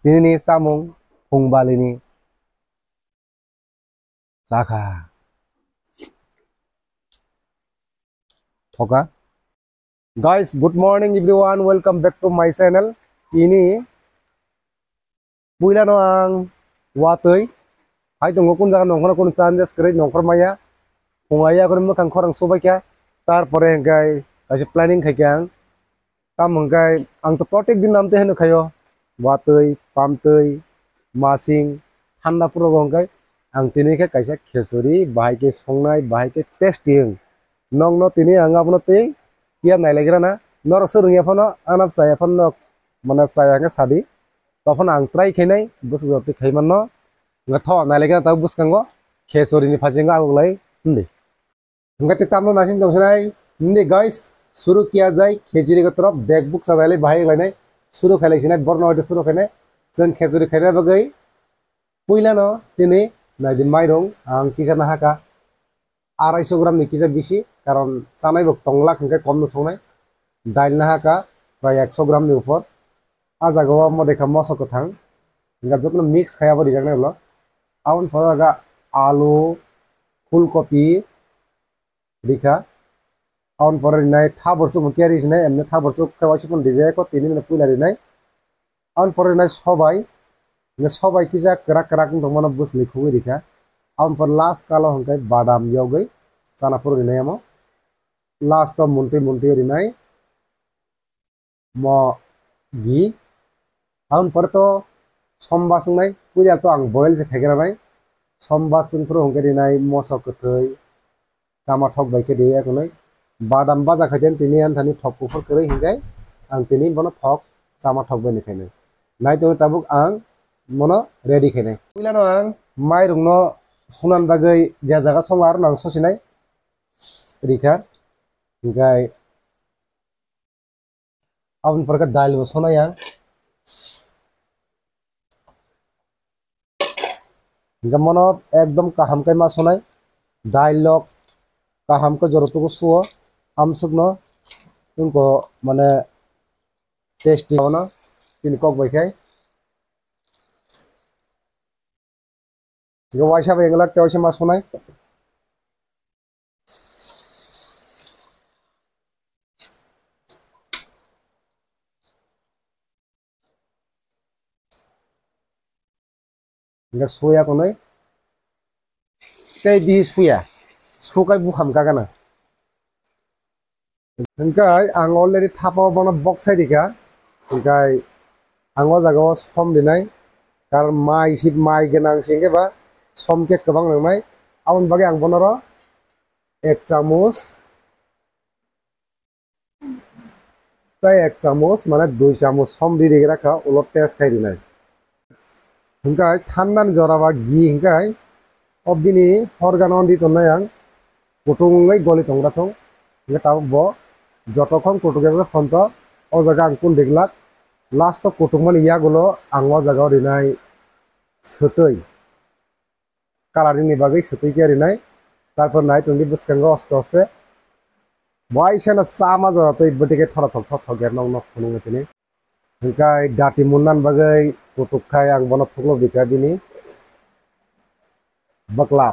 Tinini samung Pungbalini Saka Thoka. Guys, good morning everyone. Welcome back to my channel. Ini Puilano ang watui. Hai tunggu kun jangan nongkrong kun changes kiri nongkrong maya. Pungaya kun mo kang korang sobay kya. Tar pore hengkai kasi planning khakyang. Tam hengkai ang to protect din namte henu kayo. Watui, pamtui, masing, thanda puro hengkai. Ang tini ke kaisa khesuri bahai ke songnai bahai ke testing. Nong no tini ang apno te kia nai lagira na. Nor surung yapano anap saya pano mana saya ke sadi. Tofan ang try khenai bus joti khaiman no. Ngatho nai lagira ta bus kango khesuri ni phajenga aglai hindi. Ngati tamno nasin dongsanai hindi guys शुरू किया जाए खेजुरी के तरफ deck book सवाले भाई लाइने शुरू खाले सिने बरनो हटे शुरू खाने जों खेजुरी खाने बगै पुइला न जिने नाइदिन माइरं आं किसा नाहाका 250 ग्राम नि किसा बिसि कारण सानाय बक तंगला खंके कम न संनाय दाइल नाहाका प्राय 100 ग्राम नि ऊपर आ जागाव मदेखा मसक थां इंगा जतन मिक्स खाया बरि जागने बला आउन फरागा आलू फुलकपि रिखा आउन पर रिनाय था बरसु मुकिया रिसनाय एमने था बरसु खवासि पन दिजे को 3 मिनिट पुइला रिनाय आउन पर रिनाय सबाय ने सबाय किजा करा करा कुन दमन बुस लिखुइ रिखा आउन पर लास्ट कालो हंकाय बादाम यगै साना पर रिनाय म लास्ट मुन्टे रिनाय म घी आउन पर तो समबासनाय पुइला तो आं बॉयल जे खायग्रानाय समबासजों पर हंकाय रिनाय मसा कथै सामा ठक बायके देया कोनाय बादाम बाजा खायदेन तिनि आन्थानि ठक कुफर करे हिंगाय आं तिनि बनो ठक सामा ठक बायने खायनाय नाय तो ताबुक आं मनो रेडी खायनाय पुइलानो आं माइरं न सुनान बागै जा जागा संगार नां ससिनाय रिखा हिंगाय आउन परका दाइल बसनाय आं हिंगा मनो एकदम काहाम काय मासनाय दाइल लक काहाम को जरूरत को सुओ हम सब न उनको माने टेस्टी होना तीन कॉक बैठाई जो वाइसा बेंगला तेवसे मासुनाय इनका सोया को नहीं कई भी सोया सो कई बुखाम का ना इनका आं ऑलरेडी थापाव बना बॉक्स है दिखा इनका आं वो जगह सम दिनाय कारण माइ सिट माइ गनां सिंगे बा सम के कबां नंनाय आउन बागे आं बनरो 1 चामच माने 2 चामच सम दी देगरा का उलट टेस्ट खाइ दिनाय इनका थान्दान जराबा घी इनका अबिनी हरगानन दी तनाय आं कुटुंगै गलि तंग्राथौ इनका ताव बो যতক্ষণ কুটুকে ফন্ত ও জায়গা আঙ্কুন দেখলাক লাস্ট কুটুক মানে ইয়াগুলো আং ও জায়গা রিনাই সতৈ কালারিং বাগৈ সতৈ কি রিনাই তারপর নাই তুমি বুসকাঙ্গ অস্তে অস্তে বয়সেনা সামা জরাতৈ বটিকে থরা থক থক থক নং নক ফুনুং তিনি হিংকাই দাতি মুন্নান বাগৈ কুটুক খাই আং বন থকলো বিকা দিনি বকলা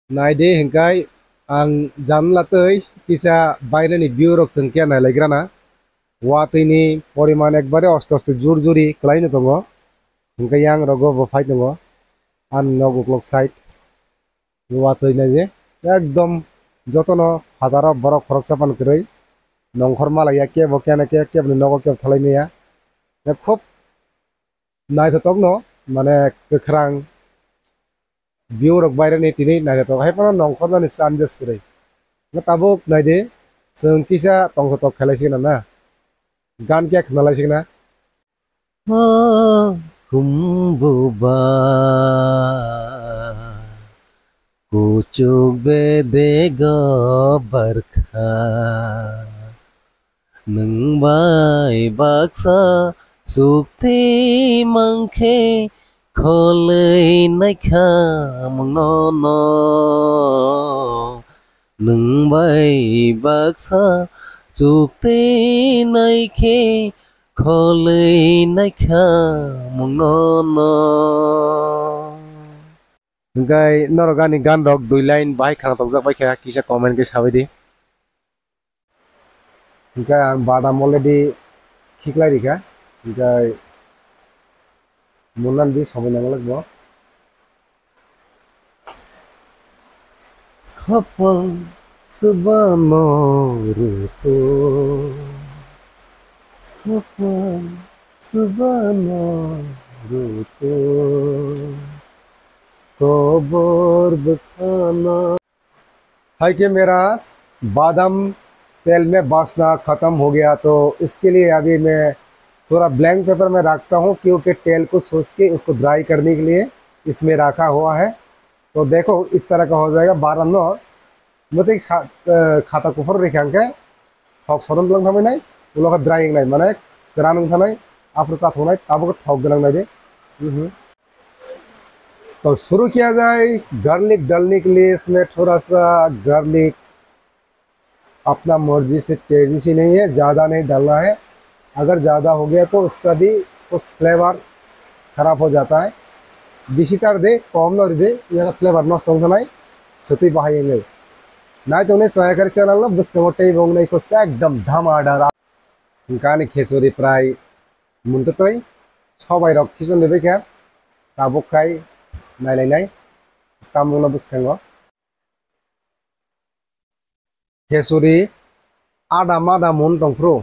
নাই দে हिंकाय आं जानलातै किसा बायनानि बिउ रक जों क्या नाय लायग्राना वातैनि परिमाण एकबारे अस्त अस्त जुर जुरि क्लाइनो दङ हिंकाय आं रगो बफाय दङ आन नगो क्लक साइड वातै नाय जे एकदम जतन हाजार बरक खरक सापान करै नंखर मालाया के बकेना के नगो के थलायनाया खूब नायथतक न माने गोख्रां बिउ रक बायरानि तिनि नायथतक हायपन नंखर नानि चान्जेस करै tabuk nai de seng kisa tong tok khalai sing na gan kya khnalai sing na kumbuba kuchuk be de go barkha nung bai baksa sukti mangkhe kholei nai kha mong no nung bay bạc sa chụp tê nay khê Kholi nai kha mung no no. Gai norogani gan rok dui line bahai khana tongjak bai kha kisa comment ke sabai di. Gai ang badam already khiklai rika. Gai munan di sabai nang lagbo. Khapang subano ruto. Khapang subano ruto. खबर बताना है कि मेरा बादाम तेल में बासना ख़त्म हो गया तो इसके लिए अभी मैं थोड़ा ब्लैंक पेपर में रखता हूँ क्योंकि तेल को सोच के उसको ड्राई करने के लिए इसमें रखा हुआ है। तो देखो इस तरह का हो जाएगा बादाम नो मतलब खाता कुफर रेखांके थक सरन गलां थाबाय नाय उनाव ड्राइंग नाय माने गोरान थानाय आफ्टर चाथनाय ताबो थक गलां नाय दे। तो शुरू किया जाए। गार्लिक डालने के लिए इसमें थोड़ा सा गार्लिक अपना मर्जी से तेजी से नहीं है, ज़्यादा नहीं डालना है। अगर ज़्यादा हो गया तो उसका भी उस फ्लेवर खराब हो जाता है। बेसितार दे कम न दे यहाँ फ्लेवर नष्ट होता नहीं सती बाहायेंगे ना तो उन्हें सहायकर चैनल ना बस मोटे बोंगने को एकदम धमाधम गाने खेचुरी प्राय मुंततोय सबाय रक किचन देबे क्या ताबुकाय नायलायनाय तामुना बुसखांगो खेचुरी आदा मादा मन दंफ्रु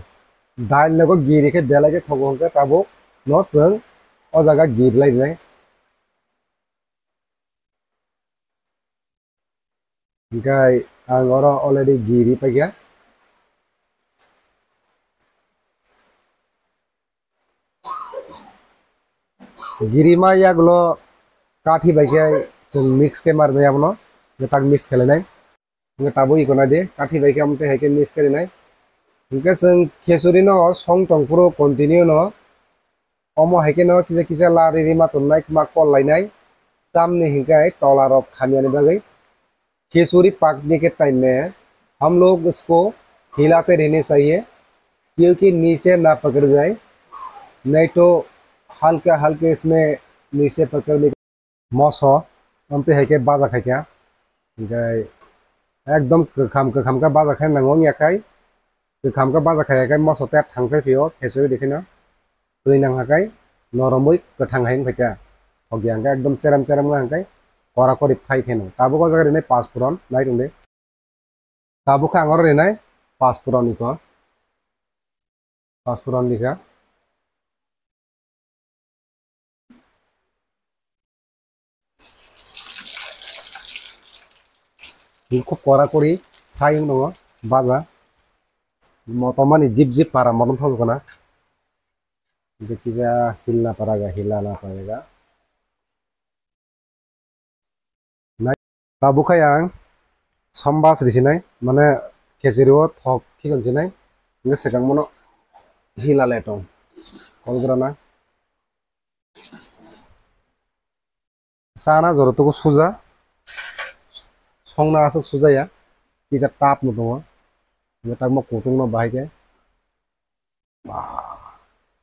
दाल लगो गिरिखे बेलागे थगोंके ताबुक न जों ओ जागा गिरलायनाय ओमफ्राय आं अर अलरेडी गिरि पाइया गिरिमा यागलो काठी बाइके जों मिक्स के मारनाय आबनो ताक मिक्स खेलायनाय ताबो इकोना दे काठी बाइके आमते हेके मिक्स खेलायनाय ओमफ्राय जों खेचुरि न सं टंफ्रु कन्टिन्यू न अमो हेके न किजा किजा लारि रिमा तन्नाय मा कल लायनाय तामने हिंकाय तौला रब खामियाने बागै खिचड़ी पकने के टाइम में हम लोग उसको हिलाते रहने चाहिए क्योंकि नीचे ना पकड़ जाए, नहीं तो हल्का हल्के इसमें नीचे पकड़ने मौसो हमते है के बाजा खाय क्या एकदम कखाम का बाजा खाय नंगों याखाय कखाम का बाजा खाय मौसो ते थांसे फियो खेसुरि देखिना दै नांहाखाय नरमै गोथां हायन फैका अगियांगा एकदम सेराम सेराम हांखाय करा करि फाइ फेनो ताबो को जगह रे पाँचफोरन नाय दंदे ताबो का आंगर रे नाय पाँचफोरन इको पाँचफोरन लिखा इको करा करि फाइ दङ बाजा मटमानि जिप जिप पारा मरन थगना जेखिजा हिलना पारागा हिलाना पारेगा नाय ताबो खाय आं समबास रिसिनाय माने खेचुरिओ थक खिसनसिनाय इंगे सेकां मनो हिला लेटं कलग्राना साना जरतको सुजा संना आसक सुजाया किजा ताप न दङ इंगे ताक म कोटुं न बाहायके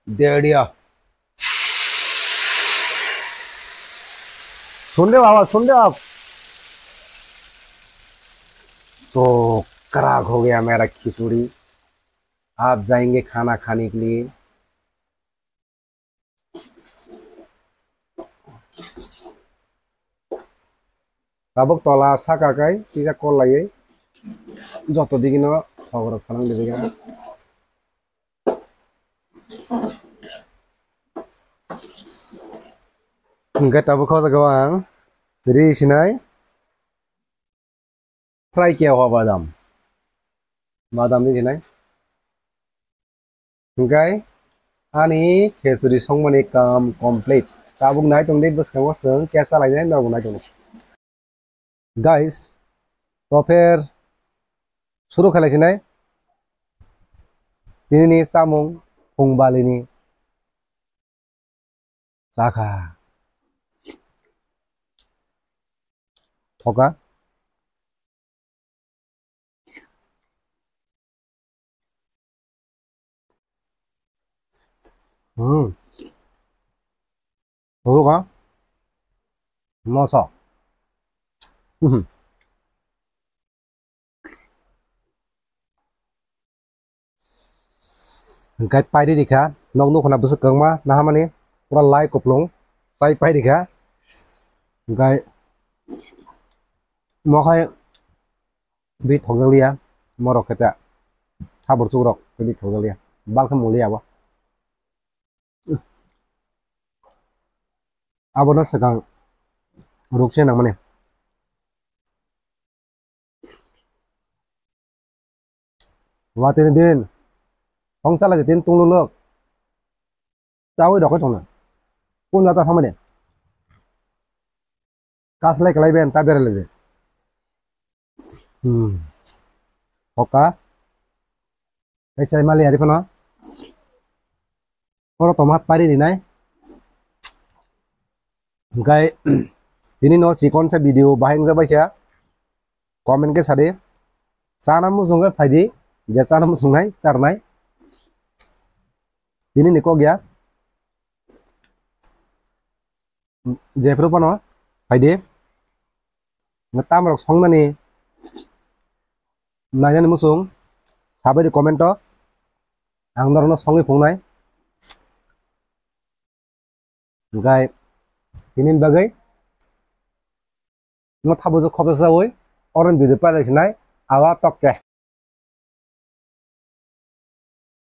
देड़िया सुन रहे हो आवाज सुन रहे हो आप तो कराग हो गया मेरा खिचड़ी आप जाएंगे खाना खाने के लिए ताबक तला साकाकाय किजा कल लायै जत दिगिनो थगर फालां देबिगा इंगे ताबो खावा जागाव आं रिसिनाय फ्राई किया हुआ बादाम बादाम रिसिनाय इंगाय आनी खेचुरि संमानि काम कंप्लीट ताबुक नाय तंदे बसखांगो जों कैसा लायनाय नागो नाय तंदे गाइस तो फिर शुरू खालायसिनाय दिनैनि सामुं फुंबालिनि जाखा थका Đúng không? Ngon sọ. Cái pai đi kha, nong nu khana bus kang ma, nah mani, pura lai koplong, sai pai đi kha, cái mo khai bị thong giang lia, mo rok kata, ha bor chu rok, bị thong giang lia, bal kham mulia ba, abo na sakang, ruk sen nang mani, wa tin din, hong sa la tin tung lu lok, chao dok cái thong na, kun la ta thong mani, kas lai kalai ben ta ber le. Oka, cái sai malia di kono, oro tomat pari di nai, cái ini no si kon sa video baheng sa ba kya, comment ke sade, sana mu sungai faidi, ja sana mu sungai sarnai, ini niko gya, jepro pano, faidi, ngetam rok song nani, nanya ni musung, sabai di comment to, ang narono songi pungnai, cái ini bagai, ngot habu zo khobsa woi, oran video pa lai sinai, awa tok ke.